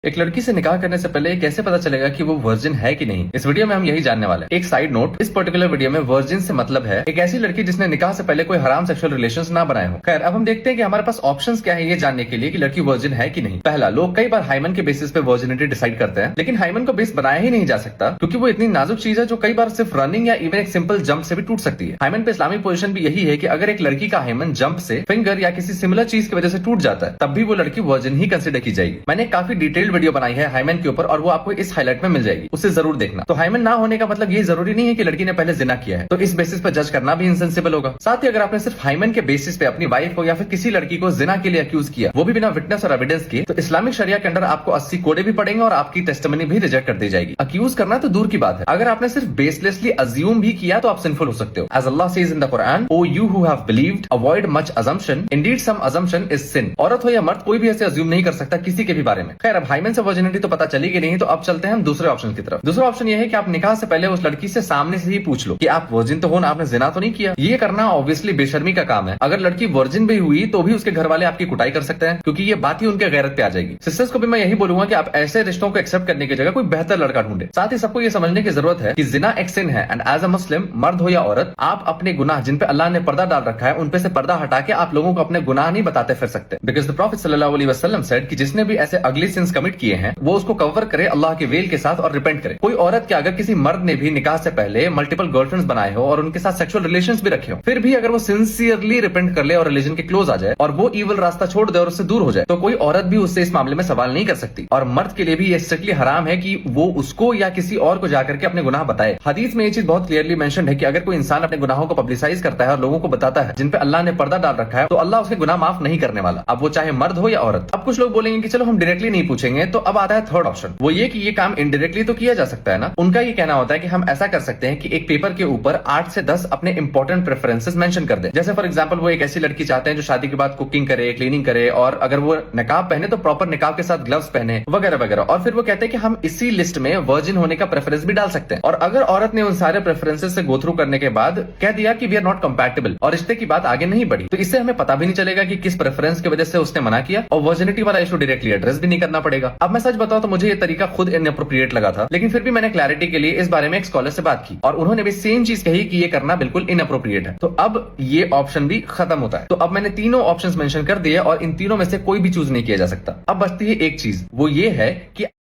एक लड़की से निकाह करने से पहले कैसे पता चलेगा कि वो वर्जिन है कि नहीं? इस वीडियो में हम यही जानने वाले हैं। एक साइड नोट, इस पर्टिकुलर वीडियो में वर्जिन से मतलब है एक ऐसी लड़की जिसने निकाह से पहले कोई हराम सेक्सुअल रिलेशंस ना बनाए हो। खैर, अब हम देखते हैं कि हमारे पास ऑप्शंस क्या है ये जानने के लिए कि लड़की वर्जिन है कि नहीं। पहला, लोग कई बार हाइमन के बेसिस पे वर्जिनिटी डिसाइड करते हैं, लेकिन हाइमन को बेस बनाया ही नहीं जा सकता क्योंकि वो इतनी नाजुक चीज है जो कई बार सिर्फ रनिंग या इवन एक सिंपल जंप से भी टूट सकती है। हाइमन पे इस्लामिक पोजीशन भी यही है कि अगर एक लड़की का हाइमन जंप से, फिंगर या किसी सिमिलर चीज की वजह से टूट जाता है, तब भी वो लड़की वर्जिन ही कंसिडर की जाएगी। मैंने काफी डिटेल्ड वीडियो बनाई है हाइमन के ऊपर और वो आपको इस हाईलाइट में मिल जाएगी, उसे जरूर देखना। तो हाइमन ना होने का मतलब ये जरूरी नहीं है कि लड़की ने पहले जिना किया है, तो इस बेसिस पर जज करना भी इनसेंसिबल होगा। साथ ही अगर आपने सिर्फ हाइमन के बेसिस पे अपनी वाइफ को या फिर किसी लड़की को जिना के लिए अक्यूज किया, वो भी बिना विटनेस और एविडेंस के, तो इस्लामिक शरिया के अंदर आपको 80 कोड़े भी पड़ेंगे और आपकी टेस्टिमनी भी रिजेक्ट कर दी जाएगी। अक्यूज करना तो दूर की बात है, अगर आपने सिर्फ बेसलेसली अज्यूम भी किया तो आप सिंफुल हो सकते हो। As Allah says in the Quran, O you who have believed, avoid much assumption, indeed some assumption is sin. औरत हो या मर्द, कोई भी ऐसे अज्यूम नहीं कर सकता किसी के भी बारे में। खैर, अब हाइमन से वर्जिनिटी तो पता चली कि नहीं, तो अब चलते हैं हम दूसरे ऑप्शन की तरफ। दूसरा ऑप्शन ये है कि आप निकाह से पहले उस लड़की से सामने से ही पूछ लो कि आप वर्जिन तो हो ना, आपने जिना तो नहीं किया। ये करना ऑब्वियसली बेशर्मी का काम है। अगर लड़की वर्जिन भी हुई तो भी उसके घर वाले आपकी कुटाई कर सकते हैं, क्योंकि ये बात ही उनके गैरत पे आ जाएगी। सिस्टर्स को भी मैं यही बोलूंगा कि आप ऐसे रिश्तों को एक्सेप्ट करने की जगह कोई बेहतर लड़का ढूंढे। साथ ही सबको ये समझने की जरूरत है कि जिना एक सिन है, एंड एज अ मुस्लिम, मर्द हो या औरत, आप अपने गुनाह जिन पे अल्लाह ने पर्दा डाल रखा है उन पे से पर्दा हटा के आप लोगों को अपने गुनाह नहीं बताते फिर सकते। बिकॉज द प्रॉफिट सल्लल्लाहु अलैहि वसल्लम सेड कि जिसने भी ऐसे अगली सिंस कमिट किए हैं वो उसको कवर करे अल्लाह के वेल के साथ और रिपेंट करे। कोई औरत के अगर किसी मर्द ने भी निकाह से पहले मल्टीपल गर्लफ्रेंड्स बनाए हो और उनके साथ सेक्सुअल रिलेशंस भी रखे हो, फिर भी अगर वो सिंसियरली रिपेंट कर ले और रिलीजन के क्लोज आ जाए और वो इवल रास्ता छोड़ दे और उससे दूर हो जाए, तो कोई औरत भी उससे इस मामले में सवाल नहीं कर सकती। और मर्द के लिए भी ये स्ट्रिक्टली हराम है कि वो उसको या किसी और को जाकर के अपने गुनाह बताए। हदीस में ये चीज बहुत क्लियरली मेंशन है कि अगर कोई इंसान अपने गुनाहों को पब्लिसाइज करता है और लोगों को बताता है जिन पे अल्लाह ने पर्दा डाल रखा है, तो अल्लाह उसके गुनाह माफ नहीं करने वाला, अब वो चाहे मर्द हो या औरत। अब कुछ लोग बोलेंगे कि चलो हम डायरेक्टली नहीं पूछेंगे, तो अब आता है थर्ड ऑप्शन, वो ये कि ये काम इनडायरेक्टली तो किया जा सकता है ना। उनका ये कहना होता है कि हम ऐसा कर सकते हैं कि एक पेपर के ऊपर 8 से 10 अपने इंपॉर्टेंट प्रेफरेंसेस मेंशन कर दें। जैसे फॉर एग्जांपल वो एक ऐसी लड़की चाहते हैं जो शादी के बाद कुकिंग करे, क्लीनिंग करे, और अगर वो निकाब पहने तो प्रॉपर निकाब के साथ ग्लव्स पहने, वगैरह वगैरह। और फिर वो कहते हैं कि हम इसी लिस्ट में वर्जिन होने का प्रेफरेंस भी डाल सकते हैं। और अगर औरत ने उन सारे प्रेफरेंसेस से गो थ्रू करने के बाद कह दिया कि वी आर नॉट कंपैटिबल और रिश्ते की बात आगे नहीं बढ़ी, तो इससे हमें पता भी नहीं चलेगा कि किस प्रेफरेंस की वजह से उसने मना किया, और वर्जिनिटी वाला इशू डायरेक्टली एड्रेस भी नहीं करना पड़ेगा। अब मैं सच बताऊं तो मुझे ये तरीका खुद इनअप्रोप्रिएट लगा था, लेकिन फिर भी मैंने क्लैरिटी के लिए इस बारे में एक स्कॉलर से बात की और उन्होंने भी सेम चीज कही कि ये करना बिल्कुल इनअप्रोप्रिएट है। तो अब ये ऑप्शन भी खत्म होता है। तो अब मैंने तीनों ऑप्शंस मेंशन कर दिए और इन तीनों में से कोई भी चूज नहीं किया जा सकता। अब बचती है एक चीज, वो ये है कि